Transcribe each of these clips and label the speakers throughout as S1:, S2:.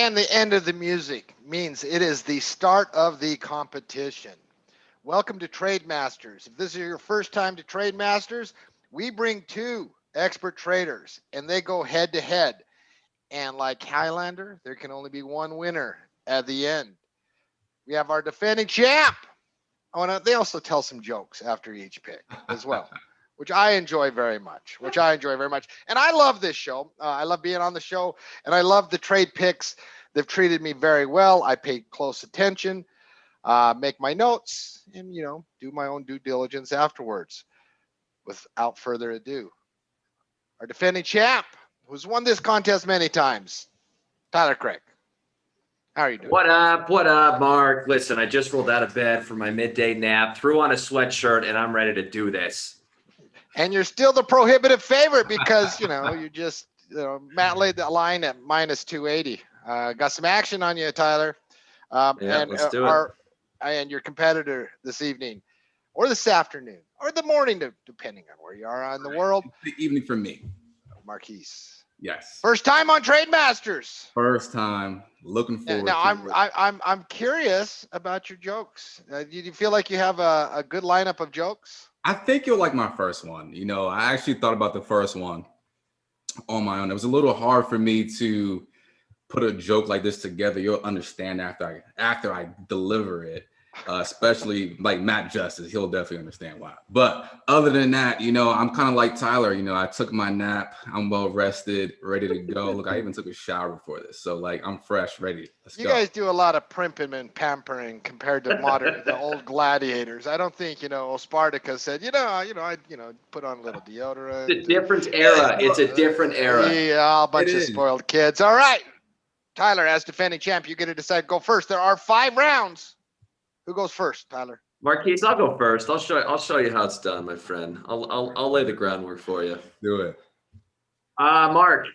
S1: And the end of the music means it is the start of the competition. Welcome to Trade Masters. If this is your first time to Trade Masters, we bring two expert traders and they go head to head. And like Highlander, there can only be one winner at the end. We have our defending champ. They also tell some jokes after each pick as well, which I enjoy very much. And I love this show. I love being on the show, and I love the trade picks. They've treated me very well. I pay close attention, make my notes, and, do my own due diligence afterwards. Without further ado, our defending champ, who's won this contest many times, Tyler Craig. How are you doing?
S2: What up, Mark? Listen, I just rolled out of bed for my midday nap, threw on a sweatshirt, and I'm ready to do this.
S1: And you're still the prohibitive favorite because, you just, Matt laid the line at minus 280. Got some action on you, Tyler.
S2: Let's do it.
S1: And your competitor this evening or this afternoon or the morning, depending on where you are in the world.
S3: The evening for me.
S1: Marquise.
S3: Yes.
S1: First time on Trade Masters.
S3: First time. Looking forward
S1: now,
S3: to it.
S1: I'm curious about your jokes. Do you feel like you have a good lineup of jokes?
S3: I think you'll like my first one. I actually thought about the first one on my own. It was a little hard for me to put a joke like this together. You'll understand after I deliver it. Especially like Matt Justice, he'll definitely understand why. But other than that, I'm kind of like Tyler. I took my nap. I'm well rested, ready to go. Look, I even took a shower before this, so I'm fresh, ready. Let's go.
S1: You guys do a lot of primping and pampering compared to the old gladiators. I don't think Spartacus said, I put on a little deodorant.
S2: It's a different era. It's a different era.
S1: Yeah, a bunch of spoiled kids. All right, Tyler, as defending champ, you get to decide. Go first. There are 5 rounds. Who goes first, Tyler?
S2: Marquise, I'll go first. I'll show you how it's done, my friend. I'll lay the groundwork for you.
S3: Do it.
S2: Mark,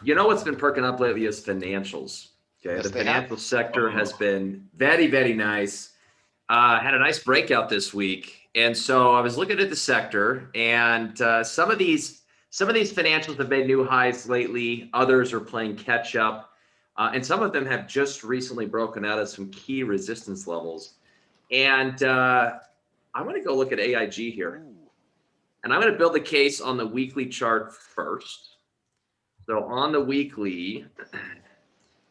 S2: what's been perking up lately is financials. Okay,
S1: Yes,
S2: the financial sector has been very, very nice. Had a nice breakout this week, and so I was looking at the sector, and some of these financials have made new highs lately. Others are playing catch up. And some of them have just recently broken out of some key resistance levels. And I'm going to go look at AIG here. And I'm going to build the case on the weekly chart first. So on the weekly,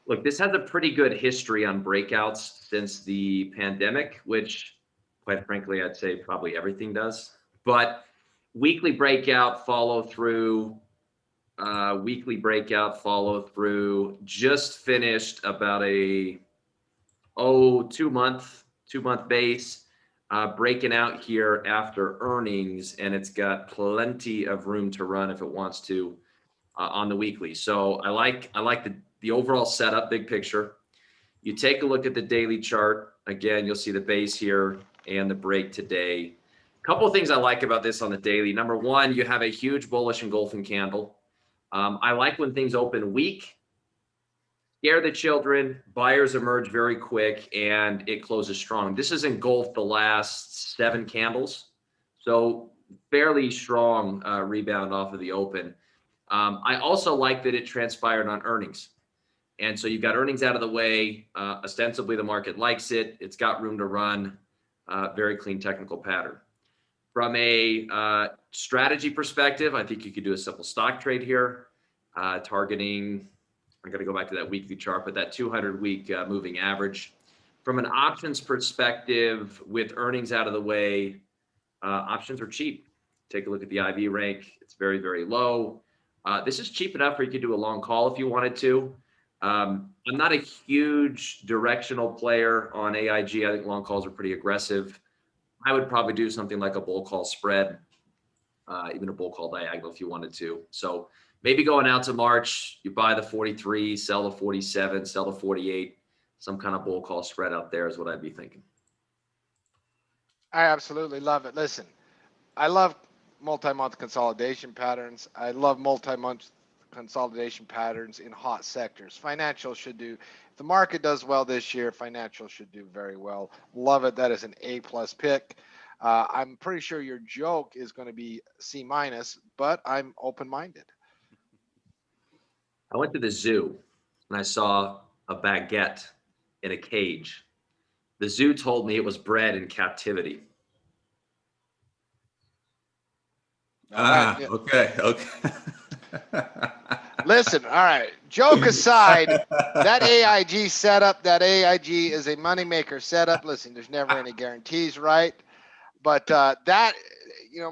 S2: look, this has a pretty good history on breakouts since the pandemic, which, quite frankly, I'd say probably everything does. But weekly breakout follow through. Just finished about a 2-month base, breaking out here after earnings, and it's got plenty of room to run if it wants to on the weekly. So I like the overall setup, big picture. You take a look at the daily chart. Again, you'll see the base here and the break today. A couple of things I like about this on the daily. Number one, you have a huge bullish engulfing candle. I like when things open weak, scare the children, buyers emerge very quick, and it closes strong. This has engulfed the last 7 candles, so fairly strong rebound off of the open. I also like that it transpired on earnings. And so you've got earnings out of the way. Ostensibly, the market likes it. It's got room to run. Very clean technical pattern. From a strategy perspective, I think you could do a simple stock trade here, targeting, I'm going to go back to that weekly chart, but that 200-week moving average. From an options perspective, with earnings out of the way, options are cheap. Take a look at the IV rank. It's very, very low. This is cheap enough where you could do a long call if you wanted to. I'm not a huge directional player on AIG. I think long calls are pretty aggressive. I would probably do something like a bull call spread, even a bull call diagonal if you wanted to. So maybe going out to March, you buy the 43, sell the 47, sell the 48, some kind of bull call spread out there is what I'd be thinking.
S1: I absolutely love it. Listen, I love multi-month consolidation patterns. I love multi-month consolidation patterns in hot sectors. Financial should do, if the market does well this year, financial should do very well. Love it. That is an A+ pick. I'm pretty sure your joke is going to be C-, but I'm open-minded.
S2: I went to the zoo and I saw a baguette in a cage. The zoo told me it was bred in captivity.
S1: Right.
S3: Okay.
S1: Listen, all right. Joke aside, that AIG setup, that AIG is a moneymaker setup. Listen, there's never any guarantees, right? But that,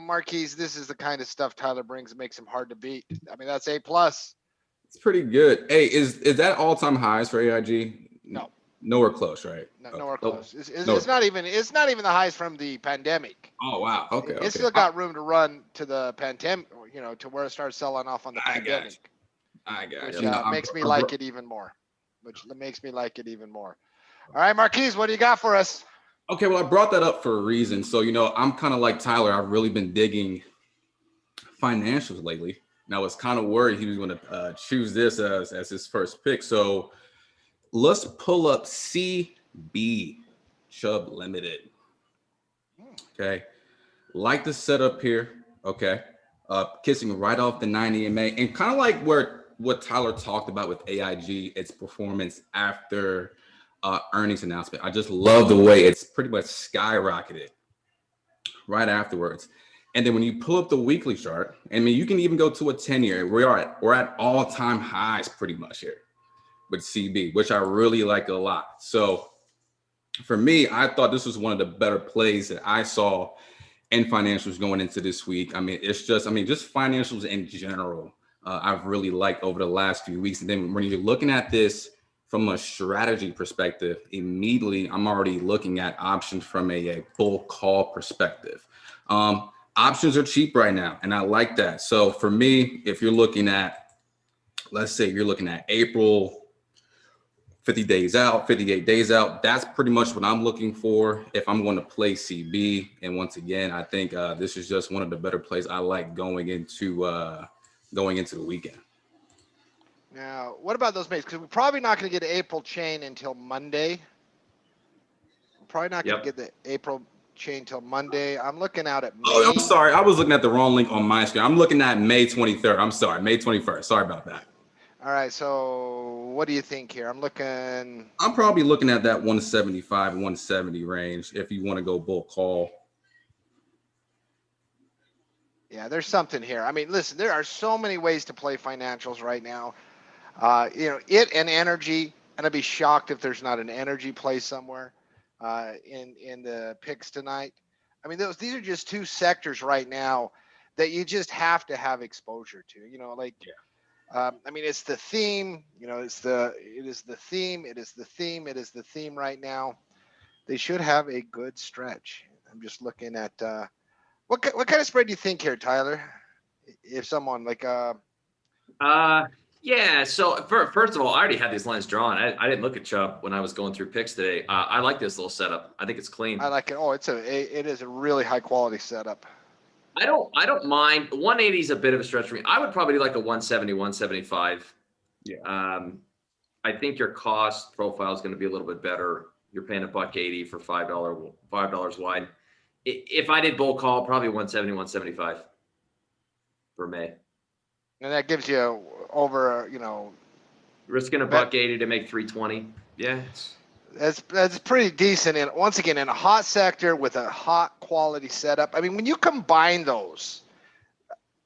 S1: Marquise, this is the kind of stuff Tyler brings that makes him hard to beat. I mean, that's A+.
S3: It's pretty good. Hey, is that all-time highs for AIG?
S1: No.
S3: Nowhere close, right?
S1: Nowhere close. It's
S3: Nowhere.
S1: not even the highs from the pandemic.
S3: Oh wow. Okay.
S1: It's still got room to run to the pandemic, to where it starts selling off on the pandemic.
S3: I got
S1: Which
S3: you.
S1: makes me like it even more. All right, Marquise, what do you got for us?
S3: Okay, well, I brought that up for a reason. So, I'm kind of like Tyler. I've really been digging financials lately. And I was kind of worried he was going to choose this as his first pick. So let's pull up CB, Chubb Limited. Okay. Like the setup here. Okay. Kissing right off the 90 EMA. And kind of like what Tyler talked about with AIG, its performance after earnings announcement. I just love the way it's pretty much skyrocketed right afterwards. And then when you pull up the weekly chart, I mean, you can even go to a 10-year. We're at all-time highs pretty much here with CB, which I really like a lot. So for me, I thought this was one of the better plays that I saw in financials going into this week. I mean, just financials in general, I've really liked over the last few weeks. And then when you're looking at this from a strategy perspective, immediately I'm already looking at options from a bull call perspective. Options are cheap right now, and I like that. So for me, if you're looking at, let's say you're looking at April, 50 days out, 58 days out, that's pretty much what I'm looking for if I'm going to play CB. And once again, I think this is just one of the better plays I like going into the weekend.
S1: Now, what about those mates? Because we're probably not going to get an April chain until Monday. We're probably not going to get the April chain till Monday. I'm looking out at May.
S3: Oh, I'm sorry. I was looking at the wrong link on my screen. I'm looking at May 23rd. I'm sorry. May 21st. Sorry about that.
S1: All right. So what do you think here? I'm
S3: probably looking at that 175, 170 range if you want to go bull call.
S1: Yeah, there's something here. I mean, listen, there are so many ways to play financials right now. It and energy, and I'd be shocked if there's not an energy play somewhere in the picks tonight. I mean, these are just two sectors right now that you just have to have exposure to. I mean, it's the theme. It is the theme right now. They should have a good stretch. I'm just looking at what kind of spread do you think here, Tyler? If someone like
S2: yeah. So first of all, I already had these lines drawn. I didn't look at Chubb when I was going through picks today. I like this little setup. I think it's clean.
S1: I like it. Oh, it is a really high quality setup.
S2: I don't mind. 180 is a bit of a stretch for me. I would probably do like a 170, 175.
S3: Yeah.
S2: I think your cost profile is going to be a little bit better. You're paying $1.80 for $5 wide. If I did bull call, probably 170, 175 for May.
S1: And that gives you over,
S2: risking $1.80 to make 320. Yeah.
S1: That's pretty decent. And once again, in a hot sector with a hot quality setup. I mean, when you combine those,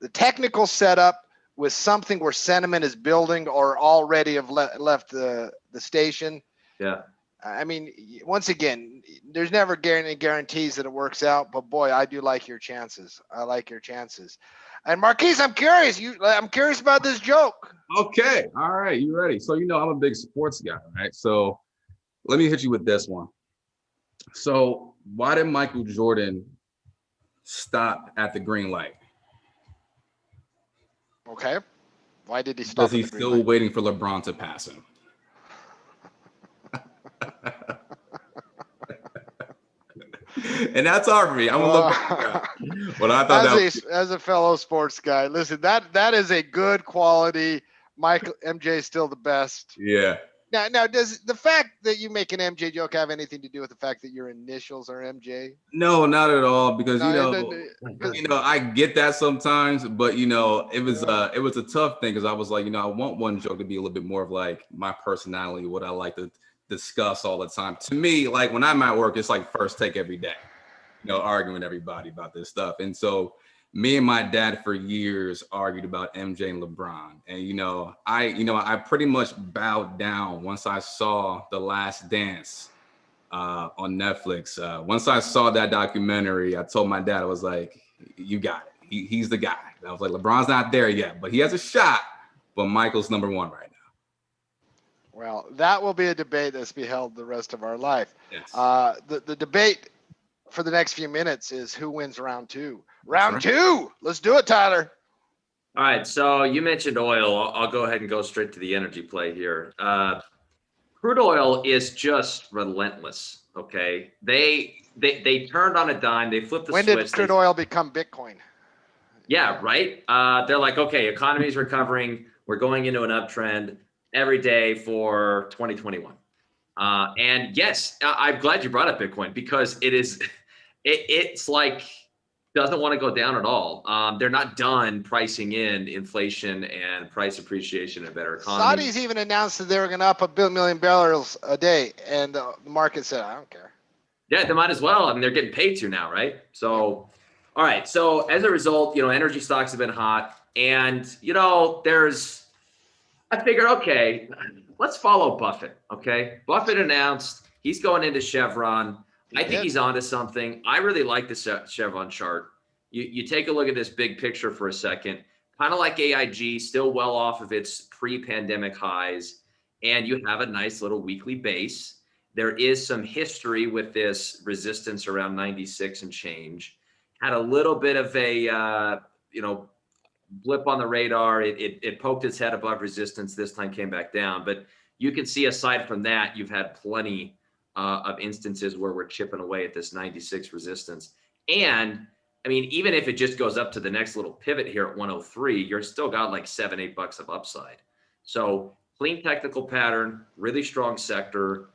S1: the technical setup with something where sentiment is building or already have left the station.
S2: Yeah.
S1: I mean, once again, there's never guarantees that it works out, but boy, I do like your chances. I like your chances. And Marquise, I'm curious. I'm curious about this joke.
S3: Okay. All right. You ready? So, I'm a big sports guy, right? So let me hit you with this one. So why did Michael Jordan stop at the green light?
S1: Okay. Why did he stop?
S3: Because he's still waiting for LeBron to pass him. And that's hard for me. I'm a little but I thought
S1: as a fellow sports guy, listen, that is a good quality. MJ is still the best.
S3: Yeah.
S1: Now, does the fact that you make an MJ joke have anything to do with the fact that your initials are MJ?
S3: No, not at all. Because
S1: No,
S3: I get that sometimes, but it was a tough thing because I was like, I want one joke to be a little bit more of like my personality, what I like to discuss all the time. To me, like when I'm at work, it's like first take every day, arguing with everybody about this stuff. And so me and my dad for years argued about MJ and LeBron. And I pretty much bowed down once I saw The Last Dance on Netflix. Once I saw that documentary, I told my dad, I was like, you got it. He's the guy. And I was like, LeBron's not there yet, but he has a shot. But Michael's number one right now.
S1: Well, that will be a debate that's be held the rest of our life.
S3: Yes.
S1: The debate for the next few minutes is who wins round two. Round two. Let's do it, Tyler.
S2: All right. So you mentioned oil. I'll go ahead and go straight to the energy play here. Crude oil is just relentless. Okay. They turned on a dime. They flipped the switch.
S1: When did crude oil become Bitcoin?
S2: Yeah, right. They're like, okay, economy's recovering. We're going into an uptrend every day for 2021. And yes, I'm glad you brought up Bitcoin because it's like doesn't want to go down at all. They're not done pricing in inflation and price appreciation in a better economy.
S1: Saudis even announced that they were going to up 1 million barrels a day, and the market said, I don't care.
S2: Yeah, they might as well. I mean, they're getting paid to now, right? So, all right. So as a result, energy stocks have been hot, and I figured, okay, let's follow Buffett. Okay, Buffett announced he's going into Chevron. I think he's onto something. I really like the Chevron chart. You take a look at this big picture for a second, kind of like AIG, still well off of its pre-pandemic highs, and you have a nice little weekly base. There is some history with this resistance around 96 and change. Had a little bit of a, blip on the radar. It poked its head above resistance. This time came back down. But you can see aside from that, you've had plenty of instances where we're chipping away at this 96 resistance. And I mean, even if it just goes up to the next little pivot here at 103, you're still got like $7-8 of upside. So clean technical pattern, really strong sector.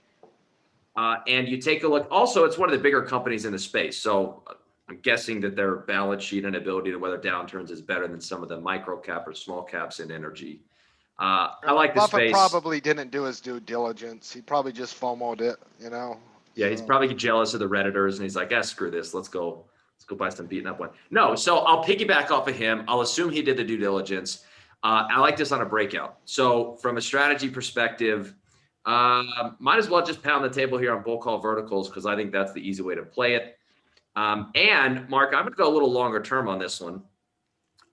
S2: And you take a look, also, it's one of the bigger companies in the space. So I'm guessing that their balance sheet and ability to weather downturns is better than some of the micro cap or small caps in energy. I like the
S1: Buffett
S2: space.
S1: probably didn't do his due diligence. He probably just FOMO'd it,
S2: Yeah, he's probably jealous of the Redditors, and he's like, screw this. Let's go buy some beaten up one. No, so I'll piggyback off of him. I'll assume he did the due diligence. I like this on a breakout. So from a strategy perspective, might as well just pound the table here on bull call verticals because I think that's the easy way to play it. And Mark, I'm going to go a little longer term on this one.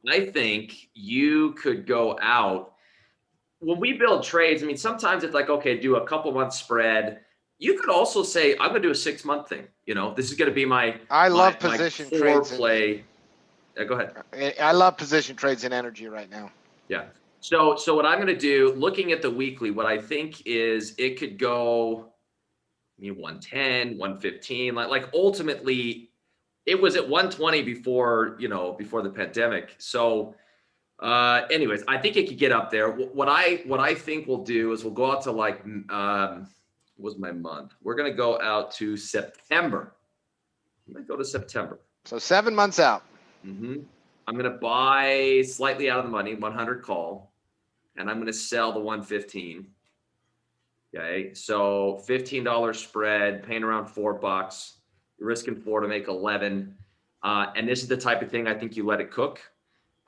S2: I think you could go out when we build trades. I mean, sometimes it's like, okay, do a couple months spread. You could also say, I'm going to do a 6-month thing. This is going to be my
S1: position
S2: trades play. Go ahead.
S1: I love position trades in energy right now.
S2: Yeah. So what I'm going to do, looking at the weekly, what I think is it could go 110, 115, like ultimately it was at 120 before the pandemic. So anyways, I think it could get up there. What I think we'll do is we'll go out to like, what was my month? We're going to go out to September. I'm going to go to September.
S1: So 7 months out.
S2: Mm-hmm. I'm going to buy slightly out of the money, 100 call, and I'm going to sell the 115. Okay, so $15 spread, paying around $4. You're risking 4 to make 11. And this is the type of thing I think you let it cook,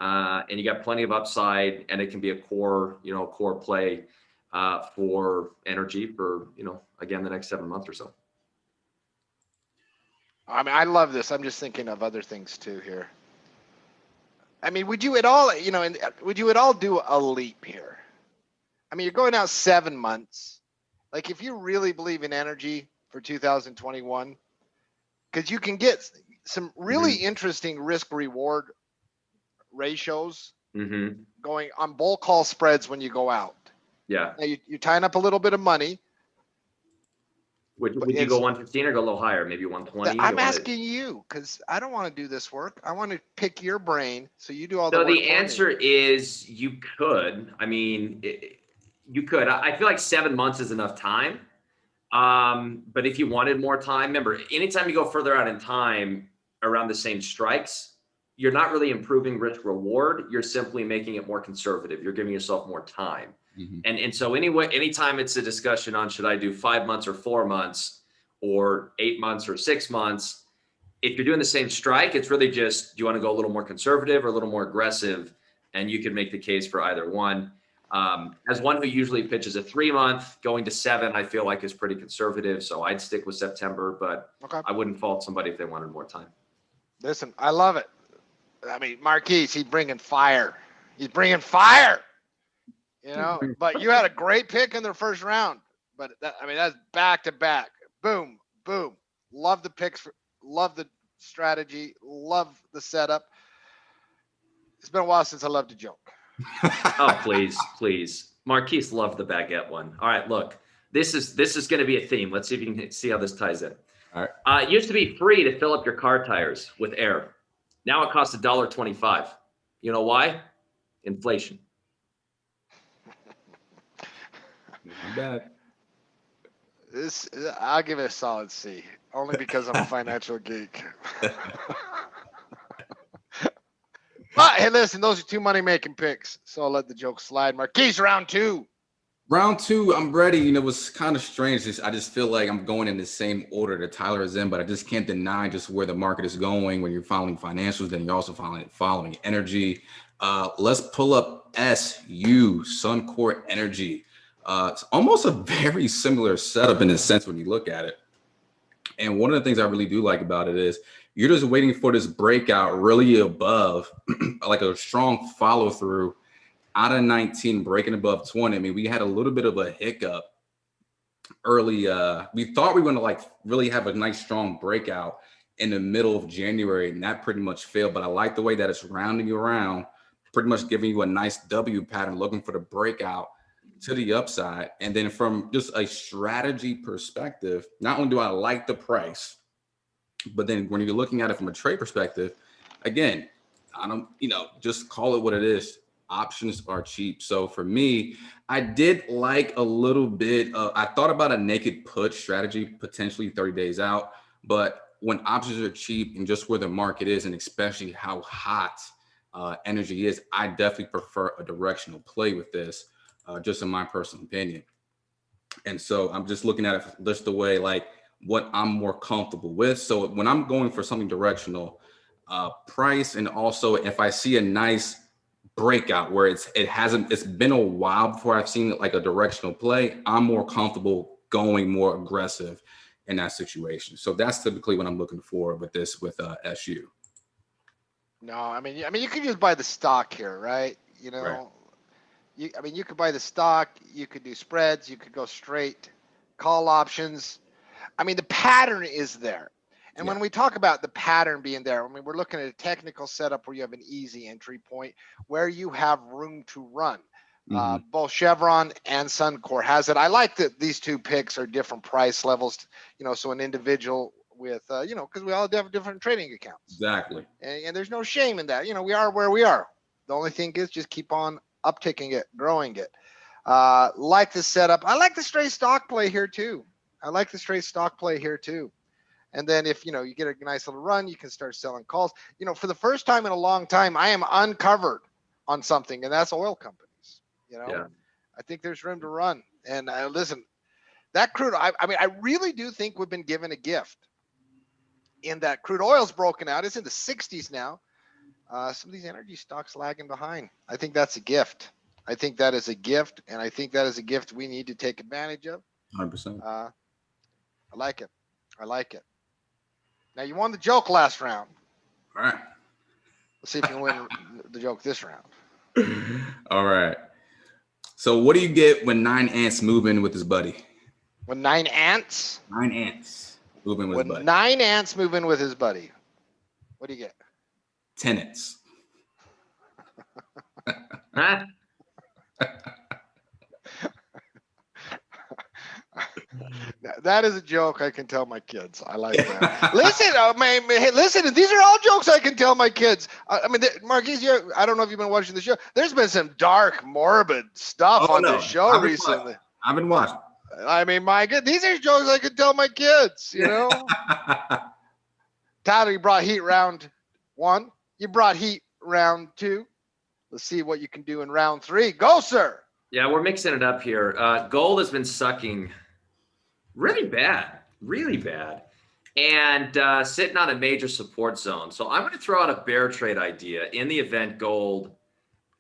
S2: and you got plenty of upside, and it can be a core play for energy for again the next 7 months or so.
S1: I mean, I love this. I'm just thinking of other things too here. I mean, would you at all do a leap here? I mean, you're going out 7 months. Like, if you really believe in energy for 2021, because you can get some really interesting risk reward ratios going on bull call spreads when you go out.
S2: Yeah.
S1: Now you're tying up a little bit of money.
S2: Would you go 115 or go a little higher, maybe 120?
S1: I'm asking you because I don't want to do this work. I want to pick your brain, so you do all the work.
S2: So the answer is you could. I mean, You could. I feel like 7 months is enough time. But if you wanted more time, remember, anytime you go further out in time around the same strikes, you're not really improving risk reward. You're simply making it more conservative. You're giving yourself more time. And so anyway, anytime it's a discussion on should I do 5 months or 4 months or 8 months or 6 months, if you're doing the same strike, it's really just, do you want to go a little more conservative or a little more aggressive? And you can make the case for either one. As one who usually pitches a 3 month, going to 7, I feel like is pretty conservative. So I'd stick with September, but I wouldn't fault somebody if they wanted more time.
S1: Listen, I love it. I mean, Marquise, he's bringing fire. He's bringing fire. You know, but you had a great pick in the first round. But that, I mean, that's back to back. Boom, boom. Love the picks. Love the strategy. Love the setup. It's been a while since I loved a joke.
S2: Oh, please, please. Marquise loved the baguette one. All right, look, this is going to be a theme. Let's see if you can see how this ties in.
S3: All right.
S2: It used to be free to fill up your car tires with air. Now it costs $1.25. You know why? Inflation.
S3: Not bad.
S1: I'll give it a solid C, only because I'm a financial geek. But hey, listen, those are 2 money-making picks, so I'll let the joke slide. Marquise, round 2.
S3: Round 2, I'm ready. You know, it was kind of strange. I just feel like I'm going in the same order that Tyler is in, but I just can't deny just where the market is going. When you're following financials, then you're also following energy. Let's pull up SU, Suncor Energy. It's almost a very similar setup in a sense when you look at it. And one of the things I really do like about it is you're just waiting for this breakout really above, like a strong follow through out of 19, breaking above 20. I mean, we had a little bit of a hiccup early. We thought we were going to like really have a nice strong breakout in the middle of January, and that pretty much failed. But I like the way that it's rounding you around, pretty much giving you a nice W pattern, looking for the breakout to the upside. And then from just a strategy perspective, not only do I like the price, but then when you're looking at it from a trade perspective, again, I don't, just call it what it is. Options are cheap. So for me, I did like a little bit I thought about a naked put strategy, potentially 30 days out. But when options are cheap and just where the market is, and especially how hot energy is, I definitely prefer a directional play with this, just in my personal opinion. And so I'm just looking at it just the way, like, what I'm more comfortable with. So when I'm going for something directional, price, and also if I see a nice breakout where it's been a while before I've seen like a directional play, I'm more comfortable going more aggressive in that situation. So that's typically what I'm looking for with this, with SU.
S1: No, I mean, you could just buy the stock here, right?
S3: Right.
S1: You could buy the stock, you could do spreads, you could go straight call options. I mean, the pattern is there. And when we talk about the pattern being there, I mean, we're looking at a technical setup where you have an easy entry point where you have room to run. Both Chevron and Suncor has it. I like that these two picks are different price levels, so an individual with, because we all have different trading accounts.
S3: Exactly.
S1: And there's no shame in that. We are where we are. The only thing is just keep on upticking it, growing it. Like the setup. I like the straight stock play here too. And then if, you get a nice little run, you can start selling calls. For the first time in a long time, I am uncovered on something, and that's oil companies. I think there's room to run. And listen, that crude, I really do think we've been given a gift in that crude oil's broken out. It's in the 60s now. Some of these energy stocks lagging behind. I think that's a gift. I think that is a gift, and I think that is a gift we need to take advantage of.
S3: 100%.
S1: I like it. Now, you won the joke last round.
S3: All right.
S1: Let's see if you can win the joke this round.
S3: All right. So what do you get when 9 ants move in with his buddy?
S1: When 9 ants?
S3: 9 ants move in with his buddy.
S1: When 9 ants move in with his buddy. What do you get?
S3: Tenants.
S2: Huh?
S1: That is a joke I can tell my kids. I like that. Listen, hey, listen, these are all jokes I can tell my kids. I mean, Marquise, I don't know if you've been watching the show. There's been some dark, morbid stuff
S3: Oh
S1: on
S3: no,
S1: this show recently.
S3: I've been watching.
S1: I mean, my God, these are jokes I can tell my kids, you know? Tyler, you brought heat round 1. You brought heat round 2. Let's see what you can do in round 3. Go, sir.
S2: Yeah, we're mixing it up here. Gold has been sucking really bad, and sitting on a major support zone. So I'm going to throw out a bear trade idea in the event gold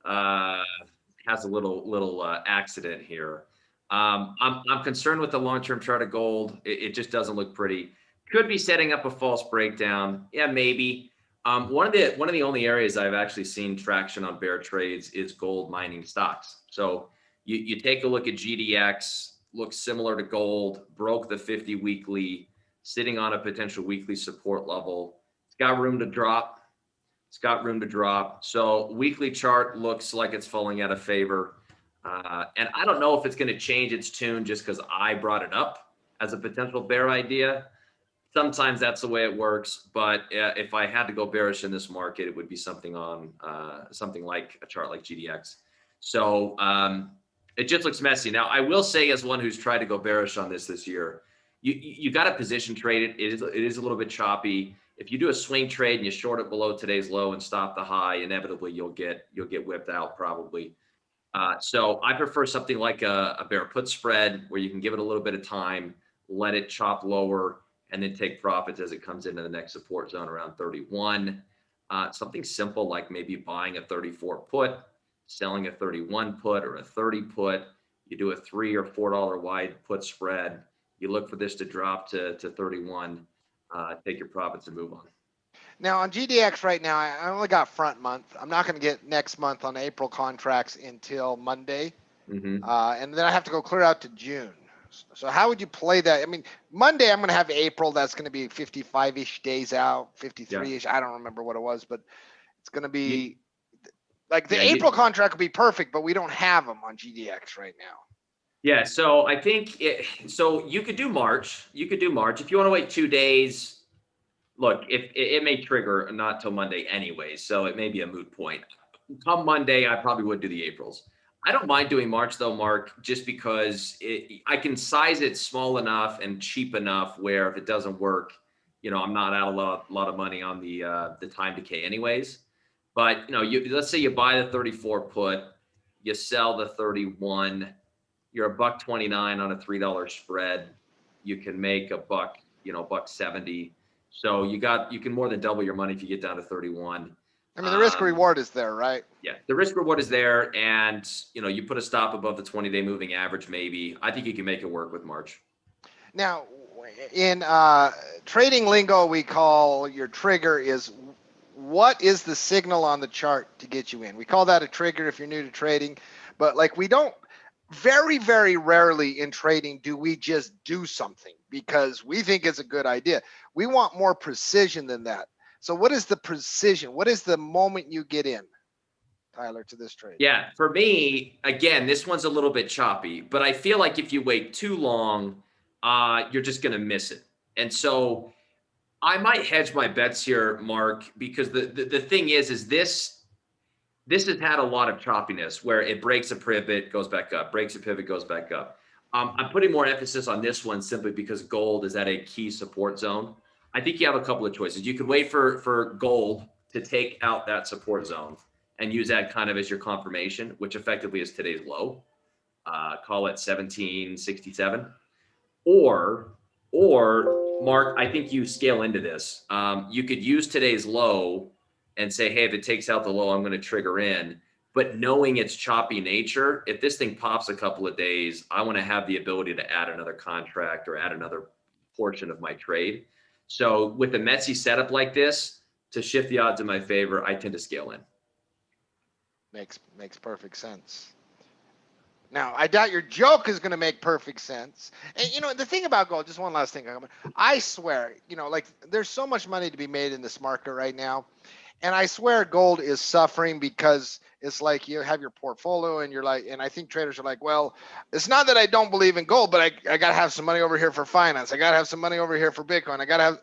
S2: has a little accident here. I'm concerned with the long-term chart of gold. It just doesn't look pretty. Could be setting up a false breakdown. Yeah, maybe. One of the only areas I've actually seen traction on bear trades is gold mining stocks. So you take a look at GDX, looks similar to gold, broke the 50 weekly, sitting on a potential weekly support level. It's got room to drop. So weekly chart looks like it's falling out of favor. And I don't know if it's going to change its tune just because I brought it up as a potential bear idea. Sometimes that's the way it works, but if I had to go bearish in this market, it would be something on something like a chart like GDX. So it just looks messy. Now, I will say, as one who's tried to go bearish on this year, you got to position trade it. It is a little bit choppy. If you do a swing trade and you short it below today's low and stop the high, inevitably you'll get whipped out probably. So I prefer something like a bear put spread where you can give it a little bit of time, let it chop lower, and then take profits as it comes into the next support zone around 31. Something simple like maybe buying a 34 put, selling a 31 put or a 30 put. You do a $3 or $4 wide put spread. You look for this to drop to 31, take your profits and move on.
S1: Now on GDX right now, I only got front month. I'm not going to get next month on April contracts until Monday.
S2: Mm-hmm.
S1: And then I have to go clear out to June. So how would you play that? I mean, Monday I'm going to have April. That's going to be 55-ish days out, 53-ish. Yeah. I don't remember what it was, but it's going to be like the April contract would be perfect, but we don't have them on GDX right now.
S2: Yeah, so I think so you could do March. If you want to wait 2 days, look, if it may trigger not till Monday anyway, so it may be a moot point. Come Monday, I probably would do the Aprils. I don't mind doing March though, Mark, just because I can size it small enough and cheap enough where if it doesn't work, I'm not out a lot of money on the time decay anyways. But let's say you buy the 34 put, you sell the 31, you're $1.29 on a $3 spread. You can make $1.70. So you can more than double your money if you get down to 31.
S1: I mean, the risk reward is there, right?
S2: Yeah, the risk reward is there, and you put a stop above the 20-day moving average. Maybe I think you can make it work with March.
S1: Now, in trading lingo, we call your trigger is what is the signal on the chart to get you in. We call that a trigger if you're new to trading, but like we don't. Very, very rarely in trading do we just do something because we think it's a good idea. We want more precision than that. So what is the precision? What is the moment you get in, Tyler, to this trade?
S2: Yeah, for me, again, this one's a little bit choppy, but I feel like if you wait too long, you're just going to miss it. And so I might hedge my bets here, Mark, because the thing is this has had a lot of choppiness where it breaks a pivot, goes back up, breaks a pivot, goes back up. I'm putting more emphasis on this one simply because gold is at a key support zone. I think you have a couple of choices. You could wait for gold to take out that support zone and use that kind of as your confirmation, which effectively is today's low. Call it 1767. Or Mark, I think you scale into this. You could use today's low and say, hey, if it takes out the low, I'm going to trigger in. But knowing its choppy nature, if this thing pops a couple of days, I want to have the ability to add another contract or add another portion of my trade. So with a messy setup like this, to shift the odds in my favor, I tend to scale in.
S1: Makes perfect sense. Now, I doubt your joke is going to make perfect sense. And, you know, the thing about gold, just one last thing. I swear, you know, like there's so much money to be made in this market right now. And I swear gold is suffering because it's like you have your portfolio and you're like, and I think traders are like, well, it's not that I don't believe in gold, but I got to have some money over here for finance. I got to have some money over here for Bitcoin. I got to have,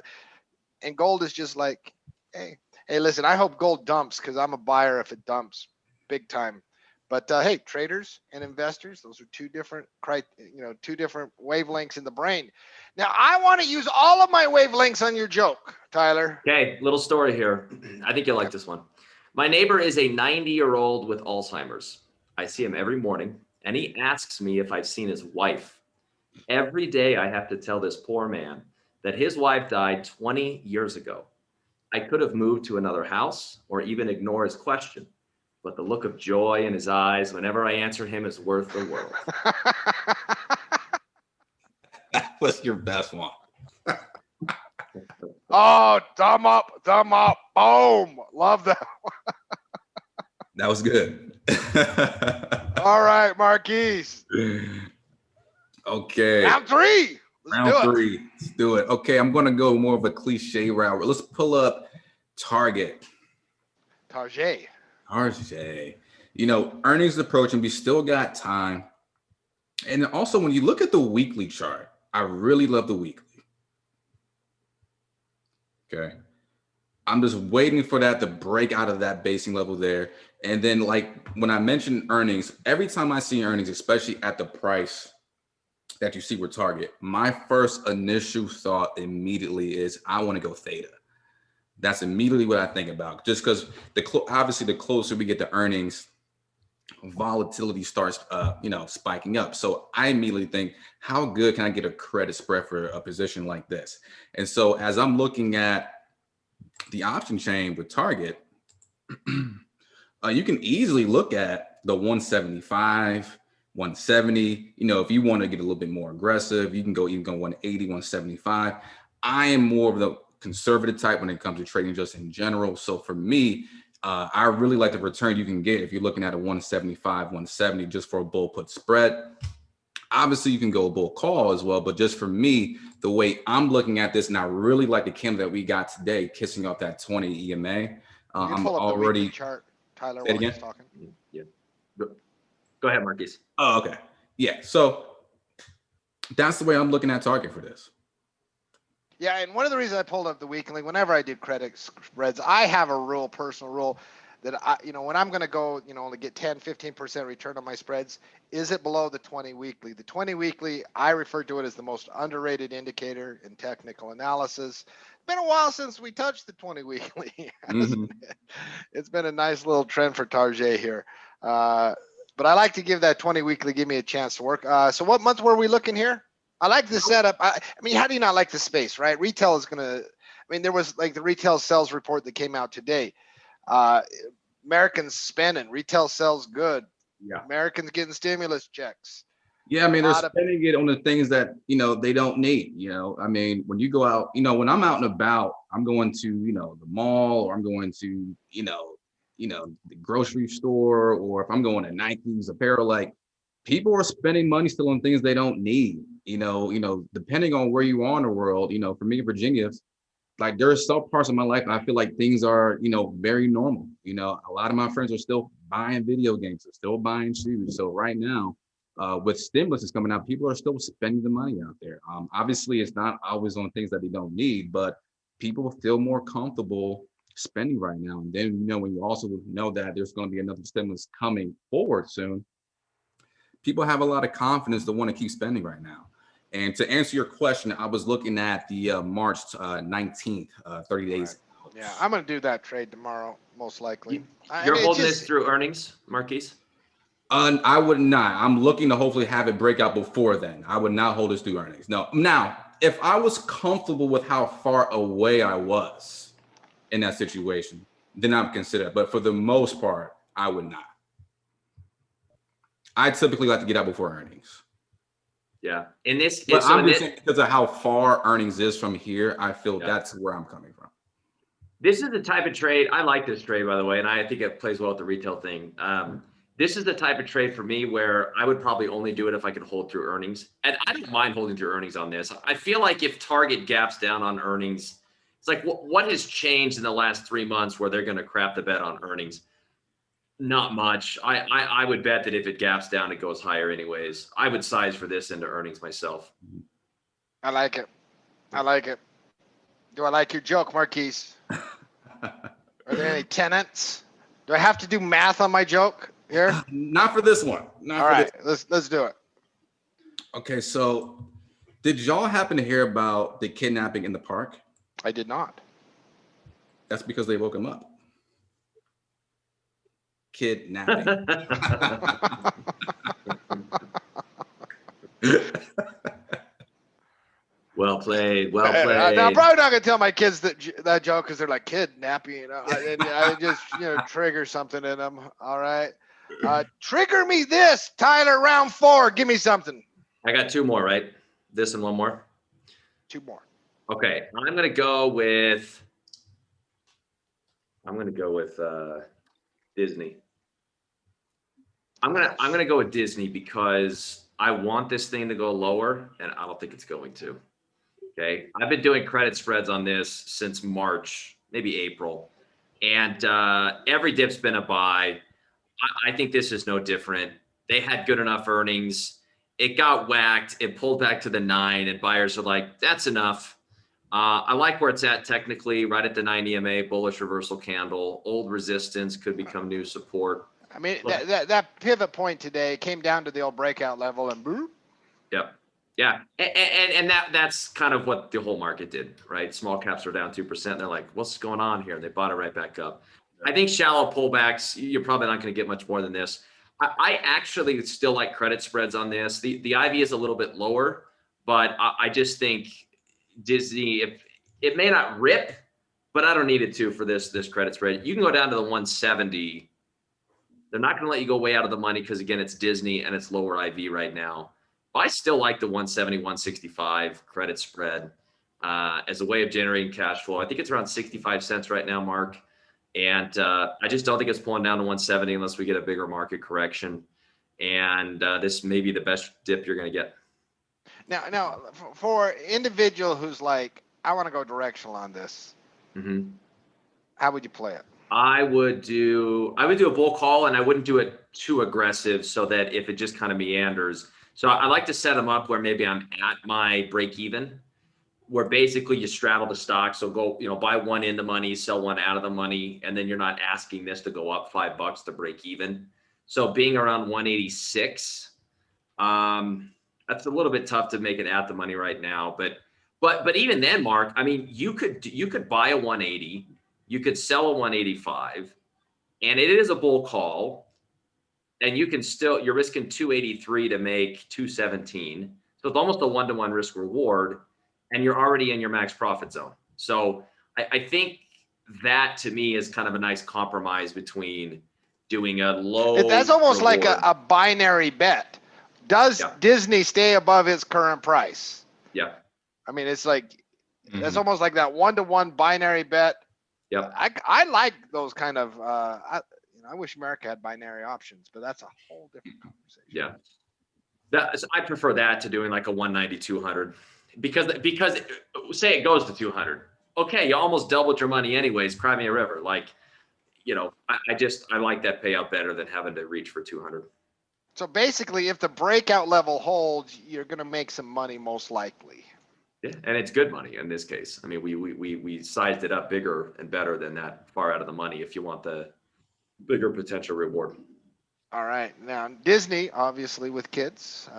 S1: and gold is just like, hey, listen, I hope gold dumps because I'm a buyer if it dumps big time. But hey, traders and investors, those are two different wavelengths in the brain. Now, I want to use all of my wavelengths on your joke, Tyler.
S2: Okay, little story here. I think you'll like this one. My neighbor is a 90-year-old with Alzheimer's. I see him every morning, and he asks me if I've seen his wife. Every day I have to tell this poor man that his wife died 20 years ago. I could have moved to another house or even ignore his question. But the look of joy in his eyes whenever I answer him is worth the world.
S3: That was your best one.
S1: Oh, thumb up, boom. Love that.
S3: That was good.
S1: All right, Marquise.
S3: Okay.
S1: Round three.
S3: Round three. Let's do it. Okay, I'm going to go more of a cliche route. Let's pull up Target.
S1: Target.
S3: You know, earnings approaching, we still got time. And also, when you look at the weekly chart, I really love the weekly. Okay. I'm just waiting for that to break out of that basing level there. And then, like, when I mentioned earnings, every time I see earnings, especially at the price that you see with Target, my first initial thought immediately is I want to go theta. That's immediately what I think about, just because obviously the closer we get to earnings, volatility starts, spiking up. So I immediately think, how good can I get a credit spread for a position like this? And so as I'm looking at the option chain with Target, you can easily look at the 175, 170. You know, if you want to get a little bit more aggressive, you can go 180, 175. I am more of the conservative type when it comes to trading just in general. So for me, I really like the return you can get if you're looking at a 175, 170 just for a bull put spread. Obviously, you can go a bull call as well, but just for me, the way I'm looking at this, and I really like the candle that we got today, kissing up that 20 EMA. I'm already
S1: chart, Tyler,
S3: while
S1: he's talking.
S2: Yeah. Go ahead, Marquise.
S3: Oh, okay. Yeah. So that's the way I'm looking at Target for this.
S1: Yeah, and one of the reasons I pulled up the weekly, whenever I do credit spreads, I have a personal rule that when I'm going to go, only get 10, 15% return on my spreads, is it below the 20 weekly? The 20 weekly, I refer to it as the most underrated indicator in technical analysis. It's been a while since we touched the 20 weekly, hasn't it? It's been a nice little trend for Target here. But I like to give that 20 weekly, give me a chance to work. So what month were we looking here? I like the setup. I mean, how do you not like the space, right? Retail is going to, there was like the retail sales report that came out today. Americans spending, retail sales good.
S3: Yeah.
S1: Americans getting stimulus checks.
S3: Yeah, they're spending it on the things that, they don't need. When you go out, when I'm out and about, I'm going to, the mall, or I'm going to, the grocery store, or if I'm going to Nike's apparel, like, people are spending money still on things they don't need. Depending on where you are in the world, for me in Virginia, like, there are some parts of my life I feel like things are, very normal. A lot of my friends are still buying video games, they're still buying shoes. So right now, with stimulus is coming out, people are still spending the money out there. Obviously, it's not always on things that they don't need, but people feel more comfortable spending right now. And then, when you also know that there's going to be another stimulus coming forward soon, people have a lot of confidence to want to keep spending right now. And to answer your question, I was looking at the March 19th, 30 days.
S1: Right. Yeah, I'm going to do that trade tomorrow, most likely.
S2: You're holding this through earnings, Marquise?
S3: I would not. I'm looking to hopefully have it break out before then. I would not hold this through earnings. No. Now, if I was comfortable with how far away I was in that situation, then I would consider it. But for the most part, I would not. I typically like to get out before earnings.
S2: Yeah. In this,
S3: but I'm just saying, because of how far earnings is from here, I feel that's where I'm coming from. This
S2: is the type of trade. I like this trade, by the way, and I think it plays well with the retail thing. This is the type of trade for me where I would probably only do it if I could hold through earnings. And I don't mind holding through earnings on this. I feel like if Target gaps down on earnings, it's like what has changed in the last 3 months where they're going to crap the bed on earnings? Not much. I would bet that if it gaps down, it goes higher anyways. I would size for this into earnings myself.
S1: I like it. I like it. Do I like your joke, Marquise? Are there any tenants? Do I have to do math on my joke here?
S3: Not for this one. Not
S1: All
S3: for
S1: right,
S3: this.
S1: let's do it.
S3: Okay, so did y'all happen to hear about the kidnapping in the park?
S1: I did not.
S3: That's because they woke him up. Kidnapping.
S2: Well played. Well
S1: Now,
S2: played.
S1: I'm probably not gonna tell my kids that joke because they're like kidnapping. You know, I just trigger something in them. All right, trigger me this, Tyler. Round 4. Give me something.
S2: I got 2 more, right? This and one more.
S1: 2 more.
S2: Okay, I'm gonna go with Disney. I'm gonna go with Disney because I want this thing to go lower, and I don't think it's going to. Okay, I've been doing credit spreads on this since March, maybe April, and every dip's been a buy. I think this is no different. They had good enough earnings. It got whacked. It pulled back to the 9, and buyers are like, "That's enough." I like where it's at technically, right at the 9 EMA, bullish reversal candle. Old resistance could become new support.
S1: I mean, that pivot point today came down to the old breakout level and boop.
S2: Yep. Yeah. And that's kind of what the whole market did, right? Small caps are down 2%. They're like, what's going on here? They bought it right back up. I think shallow pullbacks, you're probably not going to get much more than this. I actually still like credit spreads on this. The IV is a little bit lower, but I just think Disney, if it may not rip, but I don't need it to for this credit spread. You can go down to the 170. They're not going to let you go way out of the money because, again, it's Disney and it's lower IV right now. But I still like the 170, 165 credit spread as a way of generating cash flow. I think it's around 65 cents right now, Mark. And I just don't think it's pulling down to 170 unless we get a bigger market correction. And this may be the best dip you're going to get.
S1: Now, for individual who's like, I want to go directional on this, how would you play it?
S2: I would do a bull call, and I wouldn't do it too aggressive so that if it just kind of meanders. So I like to set them up where maybe I'm at my break even, where basically you straddle the stock. So go, buy one in the money, sell one out of the money, and then you're not asking this to go up $5 to break even. So being around 186, that's a little bit tough to make it at the money right now. But even then, Mark, I mean, you could buy a 180, you could sell a 185, and it is a bull call. And you can still, you're risking 283 to make 217. So it's almost a 1-to-1 risk reward, and you're already in your max profit zone. So I think that to me is kind of a nice compromise between doing a low.
S1: That's almost
S2: reward.
S1: like a binary bet. Does Disney stay above its current price?
S2: Yeah.
S1: I mean, it's like, that's almost like that 1-to-1 binary bet.
S2: Yep.
S1: I like those kind of, I wish America had binary options, but that's a whole different conversation.
S2: Yeah. I prefer that to doing like a 190, 200 because say it goes to 200. Okay. You almost doubled your money anyways. Cry me a river. Like, I like that payout better than having to reach for 200.
S1: So basically if the breakout level holds, you're going to make some money most likely.
S2: Yeah. And it's good money in this case. I mean, we sized it up bigger and better than that far out of the money if you want the bigger potential reward.
S1: All right. Now, Disney, obviously with kids,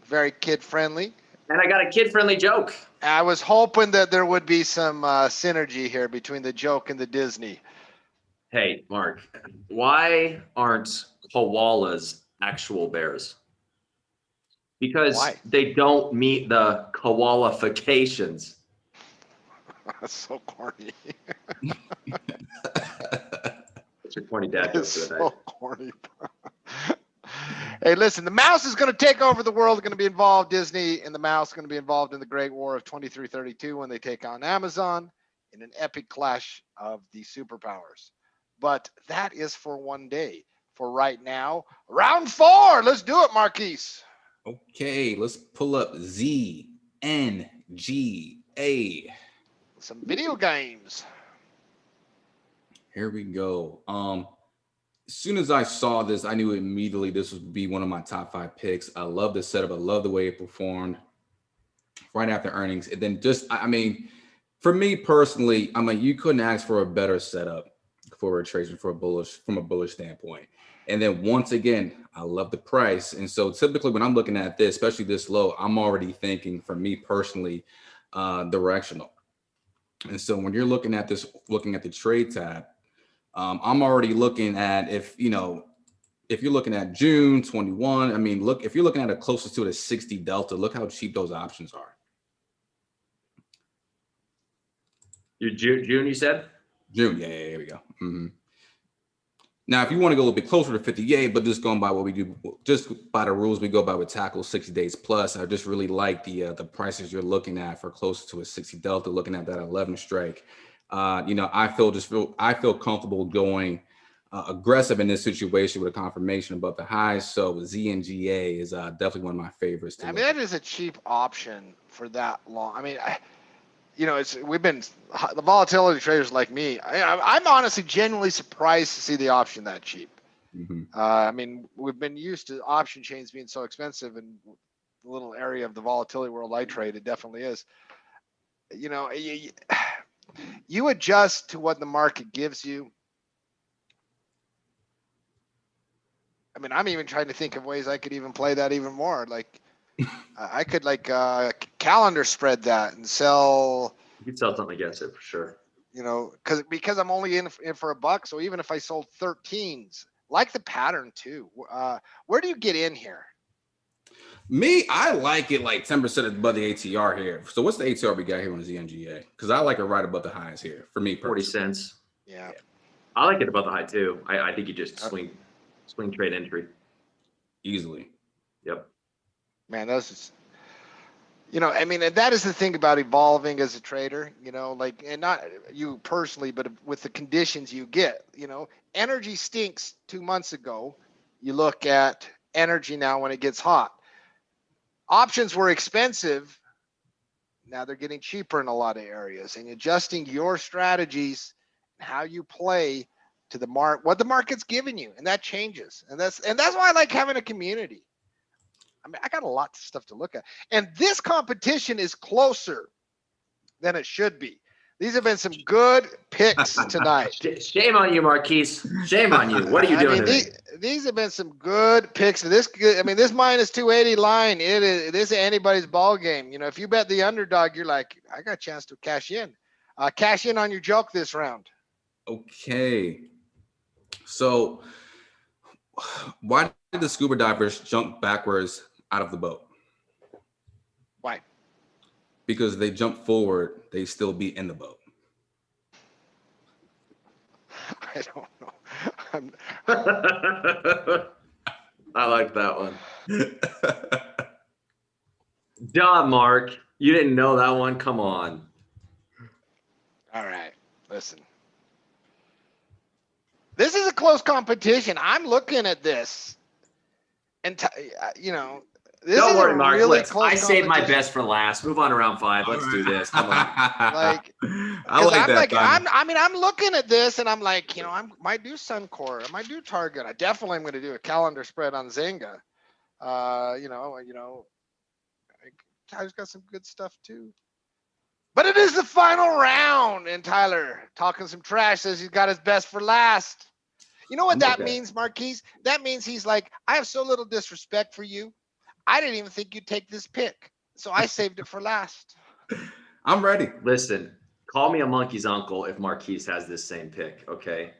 S1: very kid friendly.
S2: And I got a kid friendly joke.
S1: I was hoping that there would be some synergy here between the joke and the Disney.
S2: Hey, Mark, why aren't koalas actual bears? Because they don't meet the qualifications.
S1: That's so corny.
S2: It's your corny dad joke
S1: It's
S2: for the
S1: so
S2: night.
S1: corny. Hey, listen, the mouse is going to take over the world, going to be involved. Disney and the mouse going to be involved in the Great War of 2332 when they take on Amazon in an epic clash of the superpowers. But that is for one day. for right now. Round 4. Let's do it, Marquise.
S3: Okay, let's pull up ZNGA.
S1: Some video games.
S3: Here we go. As soon as I saw this, I knew immediately this would be one of my top 5 picks. I love the setup. I love the way it performed right after earnings. And then I mean, for me personally, I mean, you couldn't ask for a better setup for retracement from a bullish standpoint. And then once again, I love the price. And so typically when I'm looking at this, especially this low, I'm already thinking, for me personally, directional. And so when you're looking at this, looking at the trade tab, I'm already looking at if you're looking at June 21, I mean, look, if you're looking at a closest to a 60 delta, look how cheap those options are.
S2: Your June, you said?
S3: June, yeah, here we go. Now, if you want to go a little bit closer to 58, but just going by what we do, just by the rules we go by with tackle 60 days plus, I just really like the prices you're looking at for close to a 60 delta, looking at that 11 strike. I feel comfortable going aggressive in this situation with a confirmation above the highs. So ZNGA is definitely one of my favorites.
S1: I mean, that is a cheap option for that long. I mean, the volatility traders like me. I'm honestly genuinely surprised to see the option that cheap. I mean, we've been used to option chains being so expensive, and the little area of the volatility world I trade, it definitely is. You adjust to what the market gives you. I mean, I'm even trying to think of ways I could even play that even more. Like, I could calendar spread that and sell.
S2: You could sell something against it for sure.
S1: Because I'm only in for $1. So even if I sold 13s, like the pattern too. Where do you get in here?
S3: Me, I like it like 10% above the ATR here. So what's the ATR we got here on the ZNGA? Because I like it right above the highs here for me.
S2: 40 cents.
S1: Yeah.
S2: I like it above the high too. I think you just swing trade entry.
S3: Easily.
S2: Yep.
S1: Man, that's just, I mean, and that is the thing about evolving as a trader, and not you personally, but with the conditions you get, energy stinks 2 months ago. You look at energy now when it gets hot. Options were expensive. Now they're getting cheaper in a lot of areas, and adjusting your strategies and how you play to the what the market's giving you, and that changes. And that's why I like having a community. I mean, I got a lot of stuff to look at, and this competition is closer than it should be. These have been some good picks tonight.
S2: Shame on you, Marquise. Shame on you. What are you doing today?
S1: These have been some good picks. This minus 280 line, this is anybody's ball game. If you bet the underdog, you're like, I got a chance to cash in. Cash in on your joke this round.
S3: Okay. So why did the scuba divers jump backwards out of the boat?
S1: Why?
S3: Because they jump forward, they still be in the boat.
S1: I don't know.
S2: I like that one. Duh, Mark. You didn't know that one? Come on.
S1: All right. Listen. This is a close competition. I'm looking at this. And, this
S2: Don't
S1: is
S2: worry,
S1: a
S2: Mark.
S1: really
S2: Look,
S1: close
S2: I saved my
S1: competition.
S2: best for last. Move on to round 5. Let's do this. Come on.
S1: Like,
S3: I like that.
S1: I'm looking at this and I'm like, I might do Suncor, I might do Target. I definitely am going to do a calendar spread on Zynga. Tyler's got some good stuff too. But it is the final round, and Tyler talking some trash says he's got his best for last. You know what that means, Marquise? That means he's like, I have so little disrespect for you. I didn't even think you'd take this pick. So I saved it for last.
S3: I'm ready.
S2: Listen, call me a monkey's uncle if Marquise has this same pick, okay?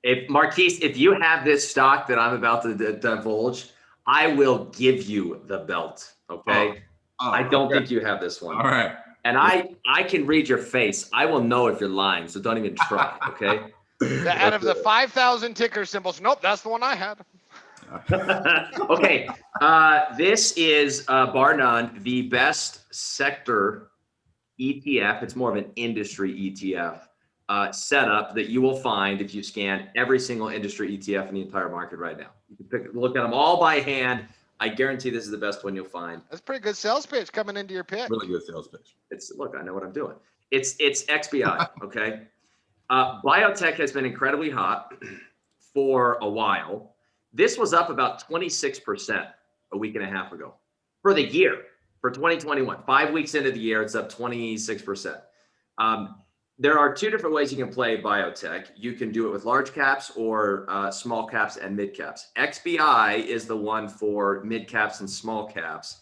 S2: If you have this stock that I'm about to divulge, I will give you the belt, okay? I don't think you have this one.
S3: All right.
S2: And I can read your face. I will know if you're lying, so don't even try, okay?
S1: Out of the 5,000 ticker symbols, nope, that's the one I had.
S2: Okay, this is bar none the best sector ETF. It's more of an industry ETF setup that you will find if you scan every single industry ETF in the entire market right now. You can look at them all by hand. I guarantee this is the best one you'll find.
S1: That's a pretty good sales pitch coming into your pick.
S3: Really good sales pitch.
S2: Look, I know what I'm doing. It's XBI, okay? Biotech has been incredibly hot for a while. This was up about 26% a week and a half ago for the year, for 2021. 5 weeks into the year, it's up 26%. There are two different ways you can play biotech. You can do it with large caps or small caps and mid caps. XBI is the one for mid caps and small caps.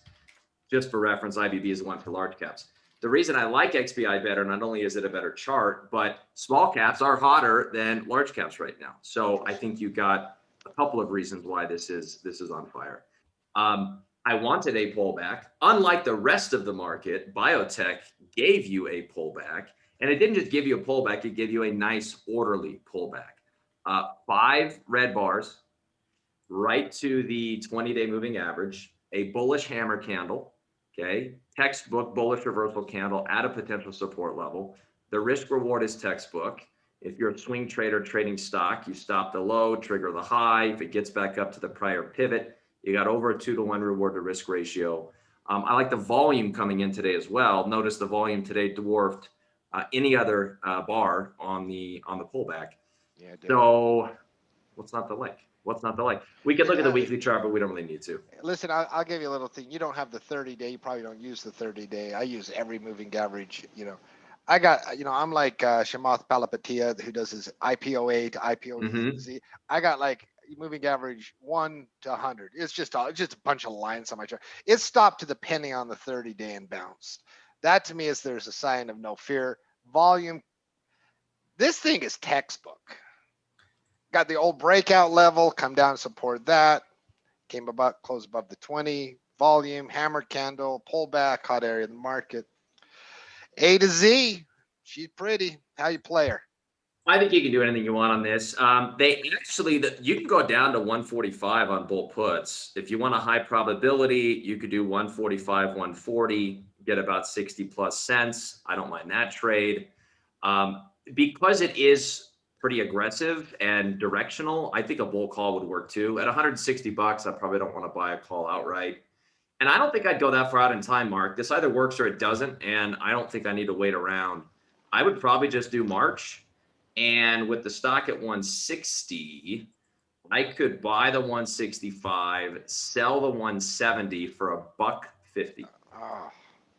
S2: Just for reference, IBB is the one for large caps. The reason I like XBI better, not only is it a better chart, but small caps are hotter than large caps right now. So I think you got a couple of reasons why this is on fire. I wanted a pullback. Unlike the rest of the market, biotech gave you a pullback. And it didn't just give you a pullback, it gave you a nice orderly pullback. 5 red bars right to the 20-day moving average, a bullish hammer candle, okay? Textbook bullish reversal candle at a potential support level. The risk reward is textbook. If you're a swing trader trading stock, you stop the low, trigger the high. If it gets back up to the prior pivot, you got over a 2-to-1 reward to risk ratio. I like the volume coming in today as well. Notice the volume today dwarfed any other bar on the pullback. Yeah. So what's not to like? What's not to like? We could look at the weekly chart, but we don't really need to.
S1: Listen, I'll give you a little thing. You don't have the 30-day. You probably don't use the 30-day. I use every moving average. I got, I'm like Shamath Palapatia, who does his IPOA to IPOZ. I got like moving average 1 to 100. It's just a bunch of lines on my chart. It stopped to the penny on the 30-day and bounced. That to me is there's a sign of no fear. Volume. This thing is textbook. Got the old breakout level, come down, support that. Close above the 20. Volume, hammer candle, pullback, hot area of the market. A to Z, she's pretty. How you play her?
S2: I think you can do anything you want on this. You can go down to 145 on bull puts. If you want a high probability, you could do 145, 140, get about 60 plus cents. I don't mind that trade. Because it is pretty aggressive and directional, I think a bull call would work too. At 160 bucks, I probably don't want to buy a call outright. And I don't think I'd go that far out in time, Mark. This either works or it doesn't, and I don't think I need to wait around. I would probably just do March. And with the stock at 160, I could buy the 165, sell the 170 for $1.50. Oh.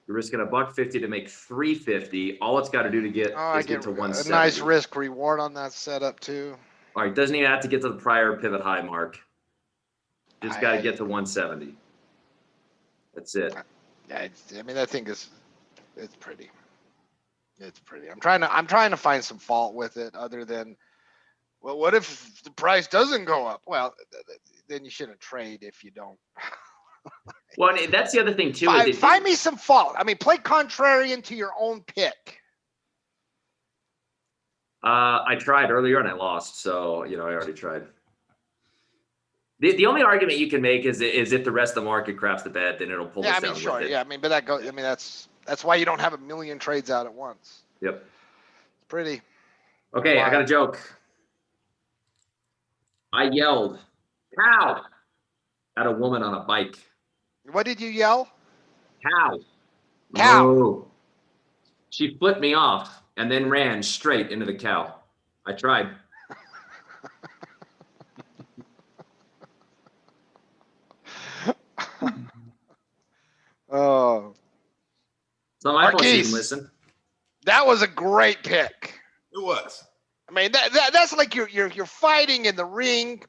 S2: You're risking $1.50 to make $3.50. All it's got to do to get is get to 170.
S1: A nice risk reward on that setup too.
S2: All right, doesn't even have to get to the prior pivot high, Mark. Just got to get to 170. That's it.
S1: Yeah, that thing it's pretty. It's pretty. I'm trying to find some fault with it other than, well, what if the price doesn't go up? Well, then you shouldn't trade if you don't.
S2: Well, that's the other thing too.
S1: Find me some fault. Play contrarian to your own pick.
S2: I tried earlier and I lost, so I already tried. The only argument you can make is if the rest of the market craps the bed, then it'll pull this down.
S1: Sure.
S2: With it.
S1: Yeah, but that goes. That's why you don't have a million trades out at once.
S2: Yep.
S1: It's pretty.
S2: Okay, I got a joke. I yelled, "Cow!" at a woman on a bike.
S1: What did you yell?
S2: Cow.
S1: Cow.
S2: No. She flipped me off and then ran straight into the cow. I tried.
S1: Oh.
S2: It's not my fault she didn't listen.
S1: That was a great pick.
S3: It was.
S1: That's like you're fighting in the ring,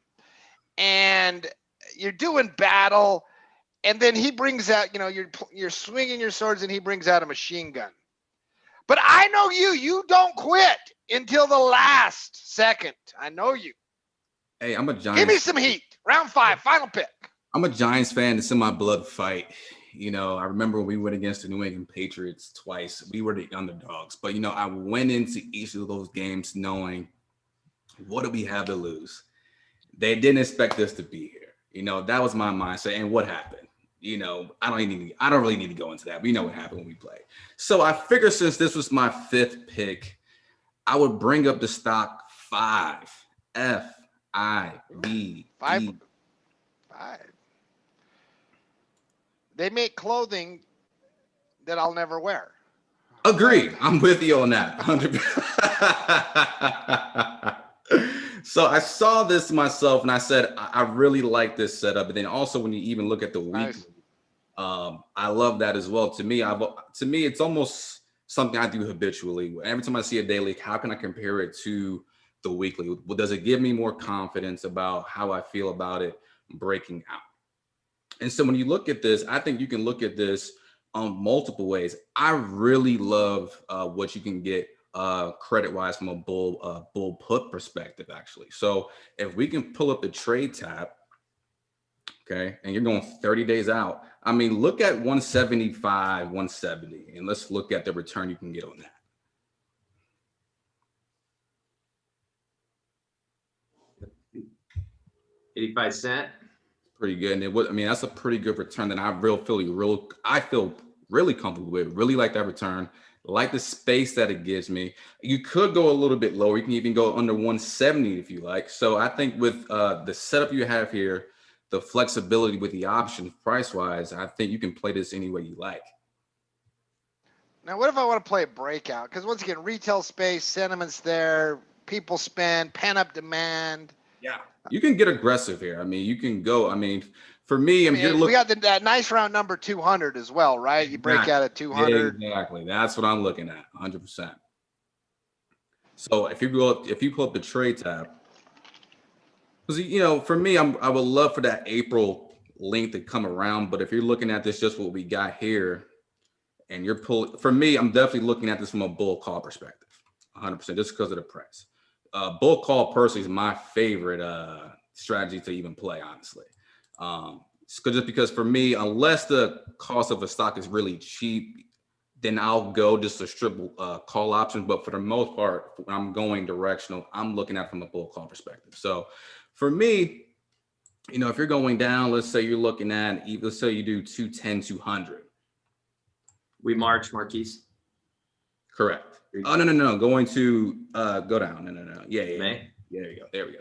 S1: and you're doing battle, and then he brings out, you're swinging your swords, and he brings out a machine gun. But I know you don't quit until the last second. I know you.
S3: Hey, I'm a Giants.
S1: Give me some heat. Round 5, final pick.
S3: I'm a Giants fan. It's in my blood fight. I remember when we went against the New England Patriots twice. We were the underdogs. But, I went into each of those games knowing what do we have to lose? They didn't expect us to be here. That was my mindset. And what happened? I don't really need to go into that. We know what happened when we played. So I figured since this was my 5th pick, I would bring up the stock 5, FIVE.
S1: 5. They make clothing that I'll never wear.
S3: Agreed. I'm with you on that. 100%. So I saw this myself and I said, I really like this setup. And then also when you even look at the weekly, I love that as well. To me, it's almost something I do habitually. Every time I see a daily, how can I compare it to the weekly? Well, does it give me more confidence about how I feel about it breaking out? And so when you look at this, I think you can look at this multiple ways. I really love what you can get credit-wise from a bull put perspective, actually. So if we can pull up the trade tab, okay, and you're going 30 days out, I mean, look at 175, 170, and let's look at the return you can get on that.
S2: $0.85.
S3: Pretty good. And I mean, that's a pretty good return that I feel really comfortable with. Really like that return. Like the space that it gives me. You could go a little bit lower. You can even go under 170 if you like. So I think with the setup you have here, the flexibility with the options price-wise, I think you can play this any way you like.
S1: Now, what if I want to play a breakout? Because once again, retail space, sentiment's there, people spend, pent-up demand.
S3: Yeah, you can get aggressive here. I mean, you can go. I mean, for me,
S1: we got that nice round number 200 as well, right? You break out at 200.
S3: Exactly. That's what I'm looking at, 100%. So if you pull up the trade tab, because for me, I would love for that April link to come around. But if you're looking at this, just what we got here, and you're pulling, for me, I'm definitely looking at this from a bull call perspective, 100%, just because of the price. Bull call personally is my favorite strategy to even play, honestly. Just because for me, unless the cost of a stock is really cheap, then I'll go just a strip call option. But for the most part, when I'm going directional, I'm looking at it from a bull call perspective. So for me, if you're going down, let's say you're looking at, let's say you do 210, 200.
S2: We march, Marquise.
S3: Correct. Oh, no. Going to go down. No. Yeah.
S2: May?
S3: Yeah, there we go.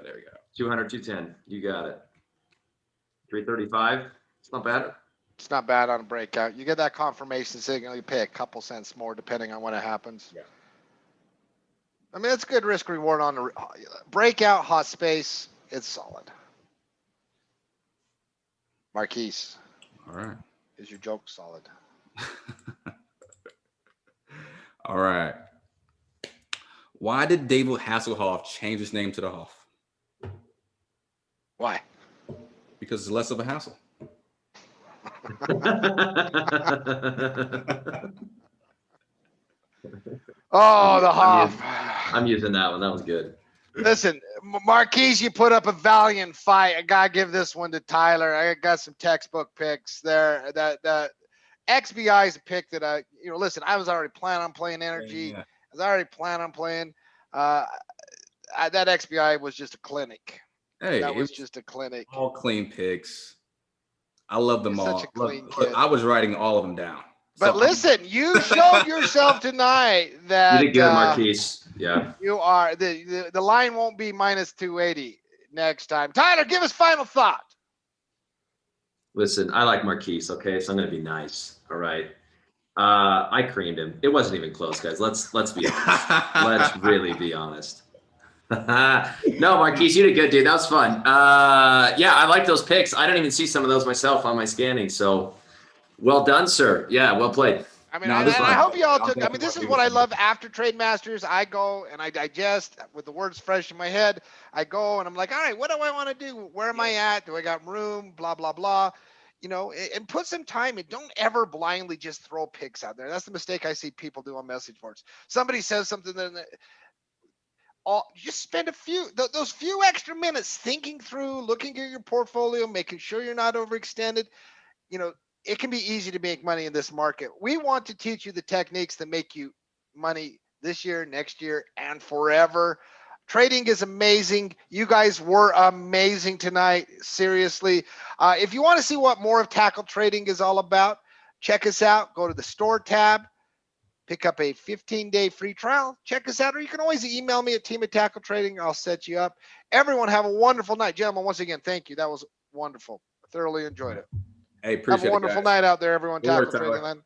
S2: 200, 210. You got it. 335. It's not bad.
S1: It's not bad on a breakout. You get that confirmation signal, you pay a couple cents more depending on when it happens.
S3: Yeah.
S1: I mean, it's good risk reward on the breakout, hot space. It's solid. Marquise.
S3: All right.
S1: Is your joke solid?
S3: All right. Why did David Hasselhoff change his name to the Hoff?
S1: Why?
S3: Because it's less of a hassle.
S1: Oh, the Hoff.
S2: I'm using that one. That was good.
S1: Listen, Marquise, you put up a valiant fight. I gotta give this one to Tyler. I got some textbook picks there. That XBI is a pick that listen, I was already planning on playing energy.
S3: Yeah.
S1: I was already planning on playing. That XBI was just a clinic.
S3: Hey,
S1: that was just a clinic.
S3: All clean picks. I love them all.
S1: Such a clean kid.
S3: I was writing all of them down.
S1: But listen, you showed yourself tonight that
S2: you did good, Marquise. Yeah.
S1: You are the line won't be minus 280 next time. Tyler, give us final thought.
S2: Listen, I like Marquise, okay? So I'm gonna be nice. All right. I creamed him. It wasn't even close, guys. Let's be honest. Let's really be honest. No, Marquise, you did good, dude. That was fun. Yeah, I like those picks. I didn't even see some of those myself on my scanning. So well done, sir. Yeah, well played.
S1: I mean, I hope you all took. I mean, this is what I love after Trade Masters. I go and I digest with the words fresh in my head. I go and I'm like, all right, what do I want to do? Where am I at? Do I got room? Blah, blah, blah. And put some time in. Don't ever blindly just throw picks out there. That's the mistake I see people do on message boards. Somebody says something, then just spend those few extra minutes thinking through, looking at your portfolio, making sure you're not overextended. It can be easy to make money in this market. We want to teach you the techniques that make you money this year, next year, and forever. Trading is amazing. You guys were amazing tonight. Seriously. If you want to see what more of Tackle Trading is all about, check us out. Go to the store tab. pick up a 15-day free trial. Check us out, or you can always email me at team@tackletrading. I'll set you up. Everyone have a wonderful night. Gentlemen, once again, thank you. That was wonderful. I thoroughly enjoyed it.
S3: Hey, appreciate
S1: have a wonderful
S3: it, guys.
S1: night out there, everyone.
S3: Good work,
S1: Tackle
S3: Tyler.
S1: Trading Land.